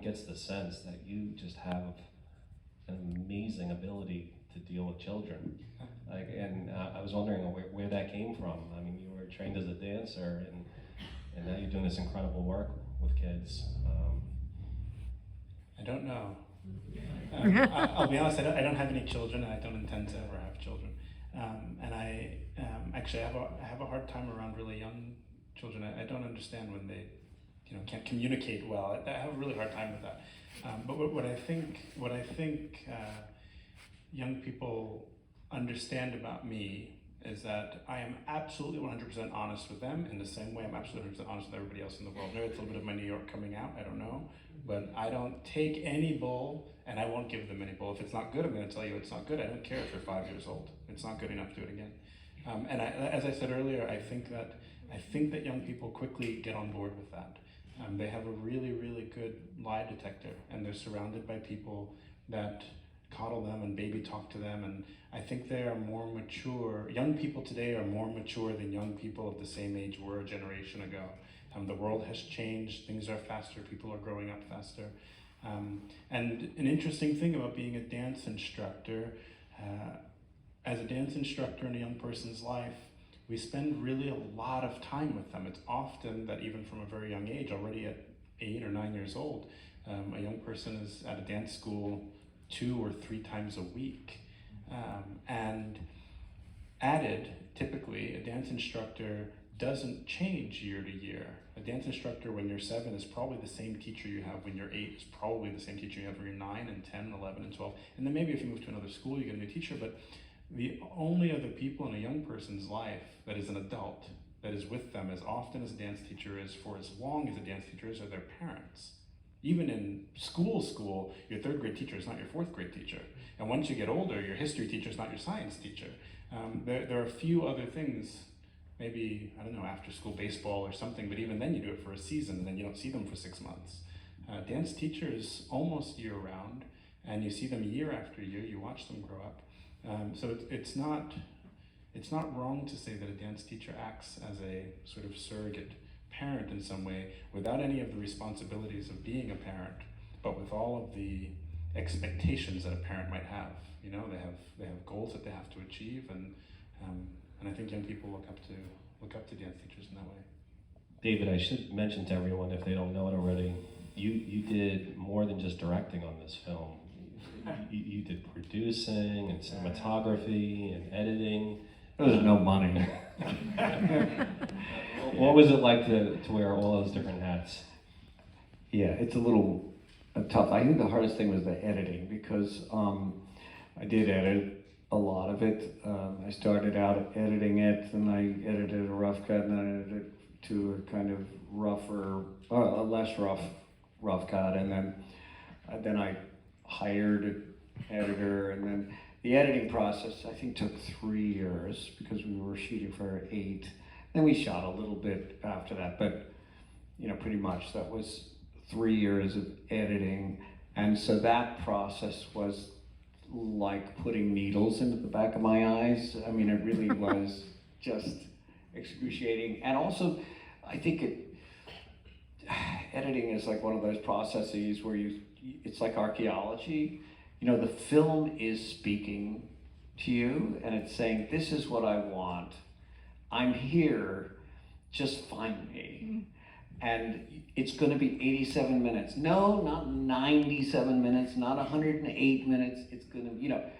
gets the sense that you just have an amazing ability to deal with children. And I was wondering where that came from. I mean, you were trained as a dancer, and now you're doing this incredible work with kids. I don't know. I'll be honest, I don't have any children, and I don't intend to ever have children. And I actually I have a hard time around really young children. I don't understand when they, can't communicate well. I have a really hard time with that. But what I think young people understand about me is that I am absolutely 100% honest with them in the same way I'm absolutely 100% honest with everybody else in the world. Maybe it's a little bit of my New York coming out, I don't know. But I don't take any bull, and I won't give them any bull. If it's not good, I'm going to tell you it's not good. I don't care if you're 5 years old. It's not good enough, do it again. And as I said earlier, I think that young people quickly get on board with that. They have a really, really good lie detector, and they're surrounded by people that coddle them and baby talk to them, and I think they are more mature. Young people today are more mature than young people of the same age were a generation ago. The world has changed, things are faster, people are growing up faster. And an interesting thing about being a dance instructor, as a dance instructor in a young person's life, we spend really a lot of time with them. It's often that even from a very young age, already at 8 or 9 years old, a young person is at a dance school 2 or 3 times a week. And added, typically, a dance instructor doesn't change year to year. A dance instructor when you're 7 is probably the same teacher you have when you're 8, is probably the same teacher you have when you're 9 and 10 and 11 and 12. And then maybe if you move to another school, you get a new teacher, but the only other people in a young person's life that is an adult, that is with them as often as a dance teacher is, for as long as a dance teacher is, are their parents. Even in school, your 3rd grade teacher is not your 4th grade teacher. And once you get older, your history teacher is not your science teacher. There are a few other things, maybe, I don't know, after school baseball or something, but even then you do it for a season and then you don't see them for 6 months. Dance teachers almost year round, and you see them year after year, you watch them grow up. So it's not wrong to say that a dance teacher acts as a sort of surrogate parent in some way, without any of the responsibilities of being a parent, but with all of the expectations that a parent might have. They have goals that they have to achieve, and I think young people look up to dance teachers in that way. David, I should mention to everyone, if they don't know it already, you did more than just directing on this film. You did producing and cinematography and editing. There was no money. What was it like to wear all those different hats? Yeah, it's a little tough. I think the hardest thing was the editing, because I did edit a lot of it. I started out editing it, and I edited a rough cut, and then I edited it to a kind of rougher, a less rough cut, and then I hired an editor, and then the editing process I think took 3 years because we were shooting for 8. Then we shot a little bit after that, but pretty much that was 3 years of editing, and so that process was like putting needles into the back of my eyes. I mean, it really was just excruciating. And also, I think editing is like one of those processes where it's like archaeology. The film is speaking to you, and it's saying, this is what I want. I'm here, just find me. And it's gonna be 87 minutes. No, not 97 minutes, not 108 minutes. It's gonna,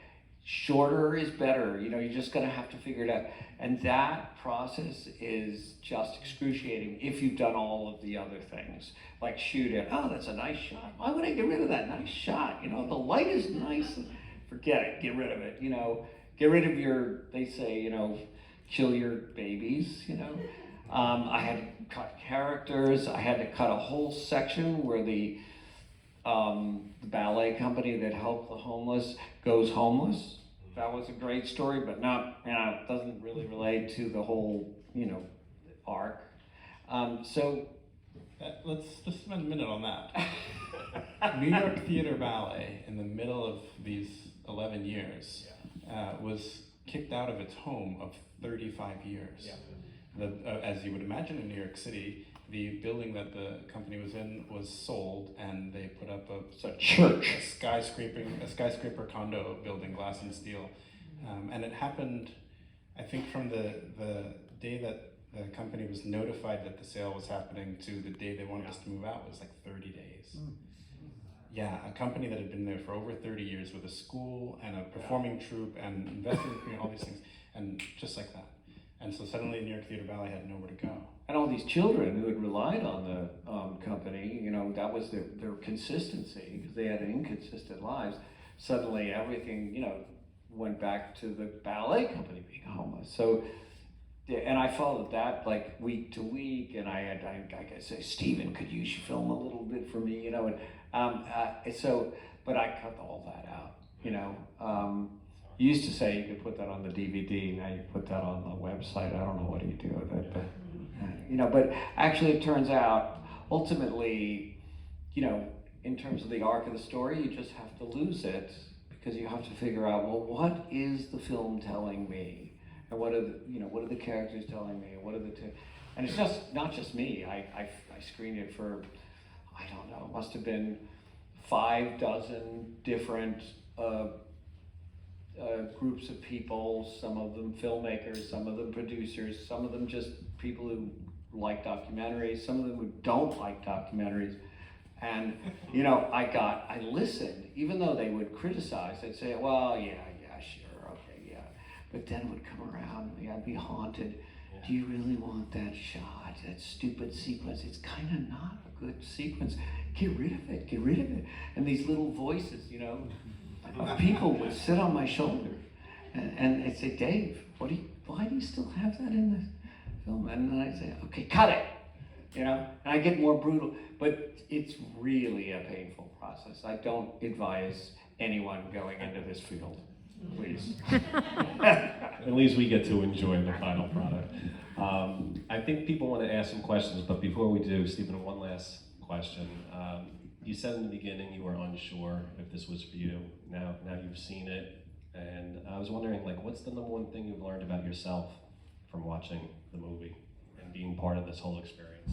shorter is better. You're just gonna have to figure it out. And that process is just excruciating if you've done all of the other things. Like shoot it, oh, that's a nice shot. Why would I get rid of that nice shot? The light is nice. Forget it, get rid of it. Get rid of they say, kill your babies, I had to cut characters. I had to cut a whole section where the ballet company that helped the homeless goes homeless. That was a great story, but it doesn't really relate to the whole, arc. So let's just spend a minute on that. New York Theater Ballet, in the middle of these 11 years, was kicked out of its home of 35 years. Yeah. As you would imagine in New York City, the building that the company was in was sold, and they put up It's a church. a skyscraper condo building, glass and steel. And it happened, I think, from the day that the company was notified that the sale was happening to the day they wanted us to move out was like 30 days. Yeah, a company that had been there for over 30 years with a school and a performing troupe and invested in all these things, and just like that. And so suddenly New York Theater Valley had nowhere to go. And all these children who had relied on the company, you know, that was their consistency, because they had inconsistent lives. Suddenly everything, you know, went back to the ballet company being homeless. So, and I followed that like week to week, and I could say, Stephen, could you film a little bit for me, you know, and so, but I cut all that out, you know. You used to say you could put that on the DVD, now you put that on the website. I don't know what do you do with it, but, you know, but actually it turns out, ultimately, you know, in terms of the arc of the story, you just have to lose it, because you have to figure out, well, what is the film telling me? And what are the characters telling me? And what are and it's just not just me. I screened it for, I don't know, it must have been 5 dozen different groups of people. Some of them filmmakers, some of them producers, some of them just people who like documentaries, some of them who don't like documentaries. And you know, I listened, even though they would criticize. They'd say, well, yeah, sure, okay, yeah. But then it would come around, I'd be haunted. Yeah. Do you really want that shot, that stupid sequence? It's kind of not a good sequence. Get rid of it, get rid of it. And these little voices, you know, of people would sit on my shoulder and they'd say, Dave, why do you still have that in the film? And then I'd say, okay, cut it, you know? And I get more brutal, but it's really a painful process. I don't advise anyone going into this field, please. At least we get to enjoy the final product. I think people want to ask some questions, but before we do, Stephen, one last question. You said in the beginning you were unsure if this was for you. Now you've seen it, and I was wondering, like, what's the number one thing you've learned about yourself from watching the movie and being part of this whole experience?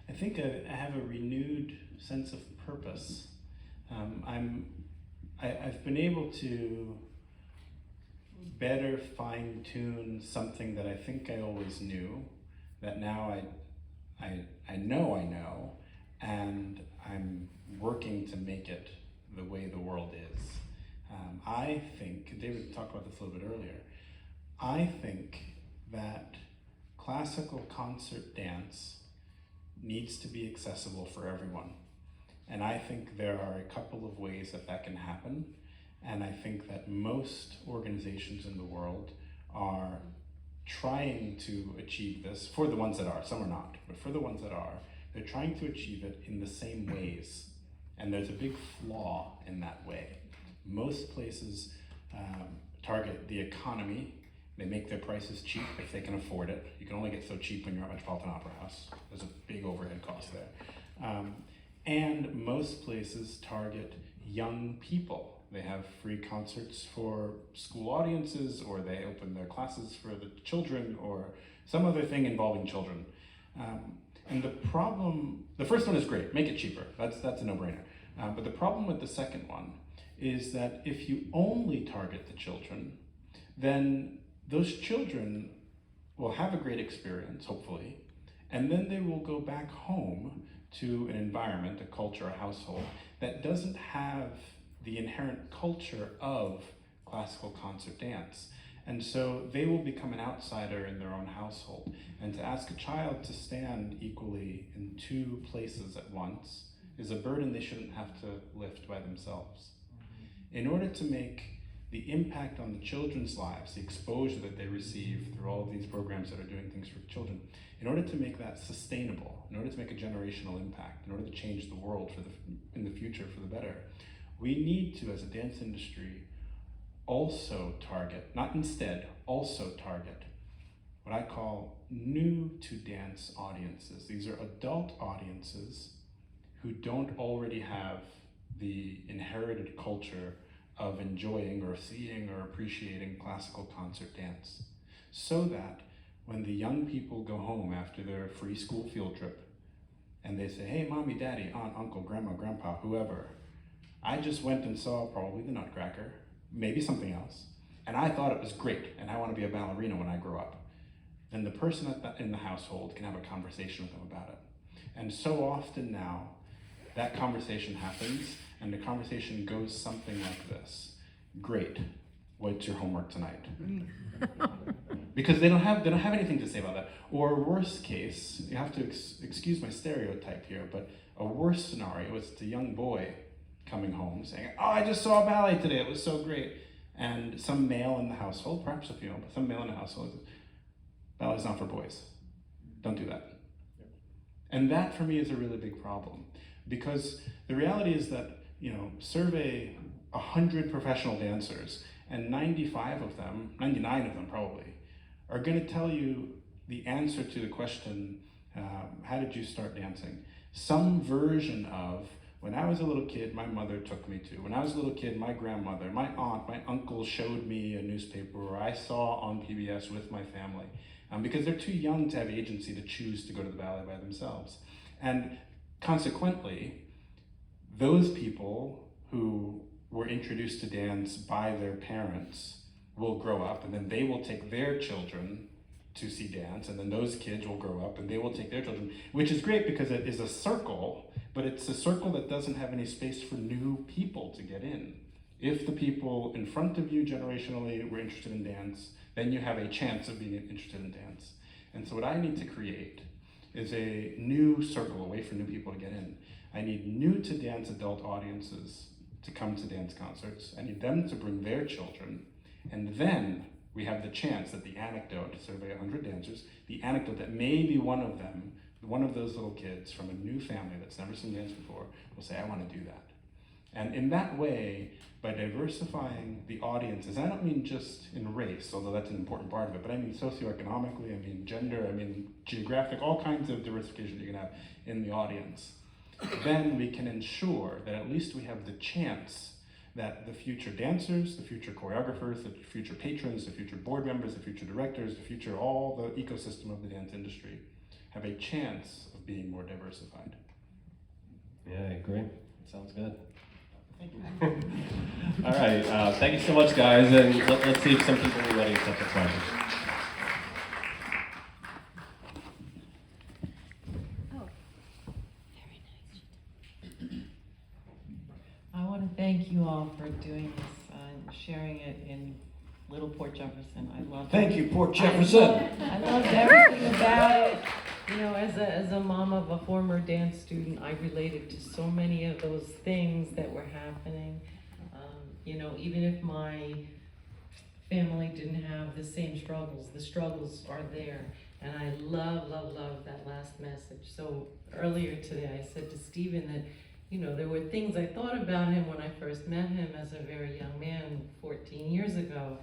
I think I have a renewed sense of purpose. I've been able to better fine-tune something that I think I always knew, that now I know, and I'm working to make it the way the world is. I think, David talked about this a little bit earlier, I think that classical concert dance needs to be accessible for everyone. And I think there are a couple of ways that can happen. And I think that most organizations in the world are trying to achieve this, for the ones that are, some are not, but for the ones that are, they're trying to achieve it in the same ways. And there's a big flaw in that way. Most places target the economy. They make their prices cheap if they can afford it. You can only get so cheap when you're at Metropolitan Opera House. There's a big overhead cost there. And most places target young people. They have free concerts for school audiences, or they open their classes for the children, or some other thing involving children. And the first one is great, make it cheaper. That's a no-brainer. But the problem with the second one is that if you only target the children, then those children will have a great experience, hopefully, and then they will go back home to an environment, a culture, a household, that doesn't have the inherent culture of classical concert dance. And so they will become an outsider in their own household. And to ask a child to stand equally in 2 places at once is a burden they shouldn't have to lift by themselves. In order to make the impact on the children's lives, the exposure that they receive through all of these programs that are doing things for children, in order to make that sustainable, in order to make a generational impact, in order to change the world in the future for the better, we need to, as a dance industry, also target, not instead, also target what I call new to dance audiences. These are adult audiences who don't already have the inherited culture of enjoying or seeing or appreciating classical concert dance. so that when the young people go home after their free school field trip and they say, hey, mommy, daddy, aunt, uncle, grandma, grandpa, whoever, I just went and saw probably the Nutcracker, maybe something else, and I thought it was great, and I want to be a ballerina when I grow up. Then the person in the household can have a conversation with them about it. And so often now, that conversation happens, and the conversation goes something like this. Great, what's your homework tonight? Because they don't have anything to say about that. Or worst case, you have to excuse my stereotype here, but a worse scenario is it's a young boy coming home saying, oh, I just saw a ballet today, it was so great. And some male in the household, perhaps a female, but some male in the household says, ballet's not for boys. Don't do that. And that for me is a really big problem, because the reality is that, survey 100 professional dancers, and 95 of them, 99 of them probably, are going to tell you the answer to the question, how did you start dancing? Some version of, when I was a little kid, my mother took me to. When I was a little kid, my grandmother, my aunt, my uncle showed me a newspaper, or I saw on PBS with my family. Because they're too young to have agency to choose to go to the ballet by themselves. And consequently, those people who were introduced to dance by their parents will grow up, and then they will take their children to see dance, and then those kids will grow up and they will take their children, which is great because it is a circle, but it's a circle that doesn't have any space for new people to get in. If the people in front of you generationally were interested in dance, then you have a chance of being interested in dance. And so what I need to create is a new circle, a way for new people to get in. I need new to dance adult audiences to come to dance concerts. I need them to bring their children, and then we have the chance that the anecdote, survey 100 dancers, the anecdote that maybe one of them, one of those little kids from a new family that's never seen dance before, will say, I want to do that. And in that way, by diversifying the audiences, I don't mean just in race, although that's an important part of it, but I mean socioeconomically, I mean gender, I mean geographic, all kinds of diversification you can have in the audience. Then we can ensure that at least we have the chance that the future dancers, the future choreographers, the future patrons, the future board members, the future directors, the future, all the ecosystem of the dance industry have a chance of being more diversified. Yeah, I agree. Sounds good. Thank you. All right, thank you so much, guys, and let's see if some people are ready to accept the questions. I want to thank you all for doing this and sharing it in Little Port Jefferson. I love it. Thank you, Port Jefferson. I loved everything about it. As a mom of a former dance student, I related to so many of those things that were happening. Even if my family didn't have the same struggles, the struggles are there. And I love, love, love that last message. So earlier today, I said to Stephen that there were things I thought about him when I first met him as a very young man 14 years ago.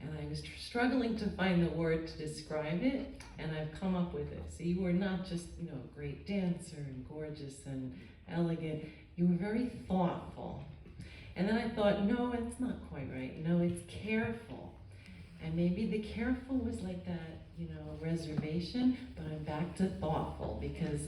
And I was struggling to find the word to describe it, and I've come up with it. So you were not just, a great dancer and gorgeous and elegant. You were very thoughtful. And then I thought, no, it's not quite right. No, it's careful. And maybe the careful was like that, reservation, but I'm back to thoughtful because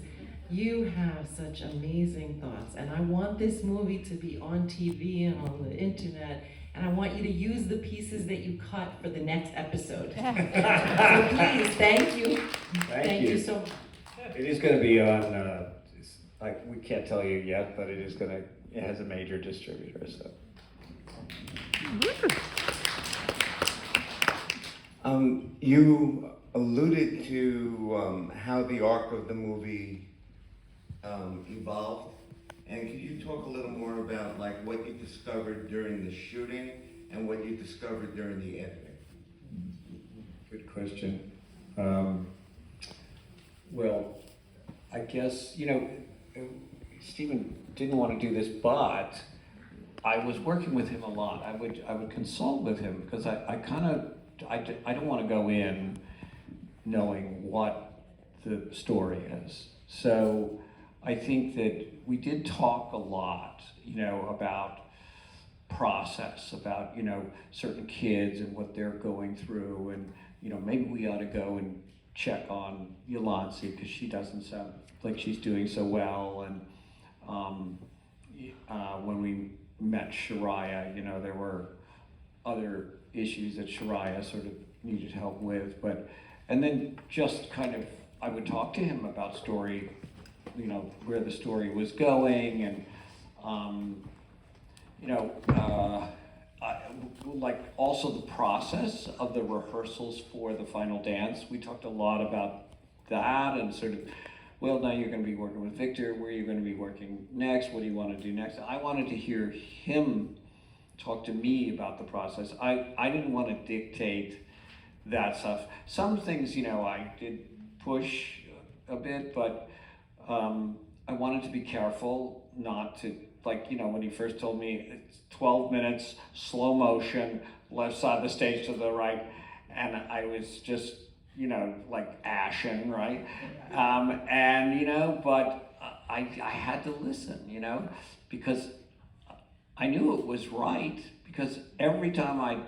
you have such amazing thoughts. And I want this movie to be on TV and on the internet, and I want you to use the pieces that you cut for the next episode. So please, thank you. Thank you so much. It is going to be on, we can't tell you yet, but it has a major distributor, so. You alluded to how the arc of the movie evolved. And could you talk a little more about what you discovered during the shooting and what you discovered during the editing? Good question. Well, I guess, Stephen didn't want to do this, but I was working with him a lot. I would consult with him because I don't want to go in knowing what the story is. So I think that we did talk a lot, about process, about, certain kids and what they're going through, and, maybe we ought to go and check on Yolansi because she doesn't sound like she's doing so well. And when we met Shariah, there were other issues that Shariah sort of needed help with. And then just kind of, I would talk to him about story, where the story was going, and like also the process of the rehearsals for the final dance. We talked a lot about that and sort of, well, now you're going to be working with Victor. Where are you going to be working next? What do you want to do next? I wanted to hear him talk to me about the process. I didn't want to dictate that stuff. Some things, I did push a bit, but I wanted to be careful not to, when he first told me it's 12 minutes, slow motion, left side of the stage to the right, and I was just, like ashen, right? But I had to listen, because I knew it was right, because every time I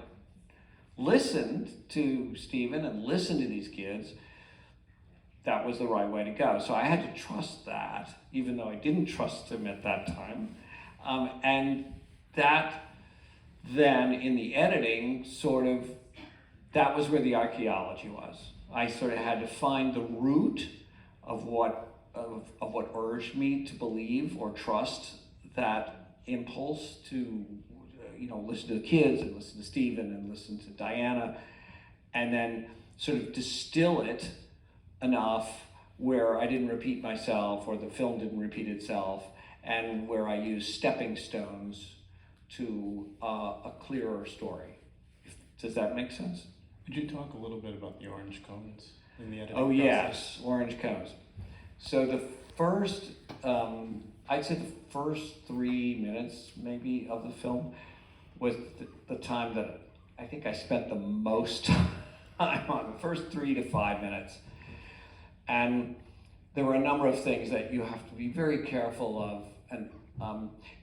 listened to Stephen and listened to these kids, that was the right way to go. So I had to trust that, even though I didn't trust him at that time. And that then in the editing that was where the archaeology was. I sort of had to find the root of what urged me to believe or trust that impulse to, listen to the kids and listen to Stephen and listen to Diana, and then sort of distill it enough where I didn't repeat myself or the film didn't repeat itself, and where I used stepping stones to a clearer story. Does that make sense? Could you talk a little bit about the orange cones in the editing Oh process? yes, orange cones. So the first, I'd say the first 3 minutes maybe of the film was the time that I think I spent the most time on, the first 3 to 5 minutes. And there were a number of things that you have to be very careful of. And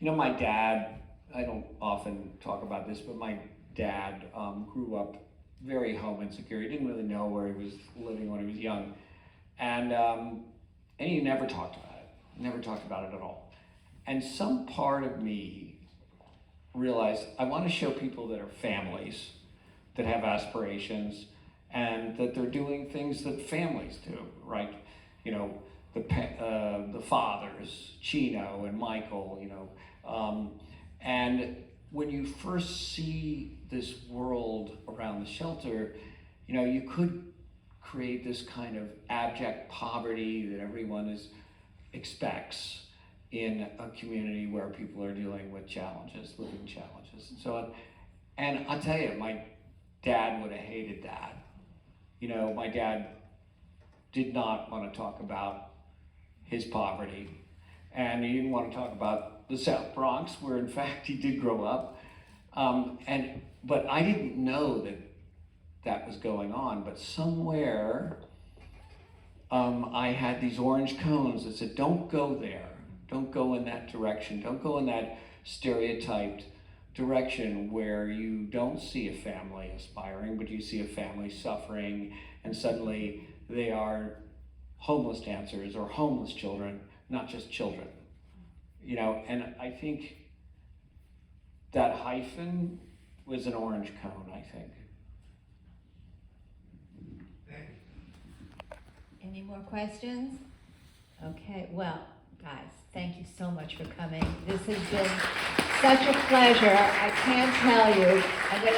my dad, I don't often talk about this, but my dad grew up very home insecure. He didn't really know where he was living when he was young. And he never talked about it at all. And some part of me realized I want to show people that are families, that have aspirations, and that they're doing things that families do, right? The fathers, Chino and Michael, and when you first see this world around the shelter, you could create this kind of abject poverty that everyone expects in a community where people are dealing with challenges, living challenges, and so on. And I'll tell you, my dad would have hated that. My dad did not want to talk about his poverty, and he didn't want to talk about the South Bronx, where in fact he did grow up. But I didn't know that was going on, but somewhere I had these orange cones that said, don't go there, don't go in that direction, don't go in that stereotyped direction where you don't see a family aspiring, but you see a family suffering, and suddenly they are homeless dancers or homeless children, not just children. And I think that hyphen was an orange cone, I think. Any more questions? Okay, well, guys, thank you so much for coming. This has been such a pleasure. I can't tell you. I'm gonna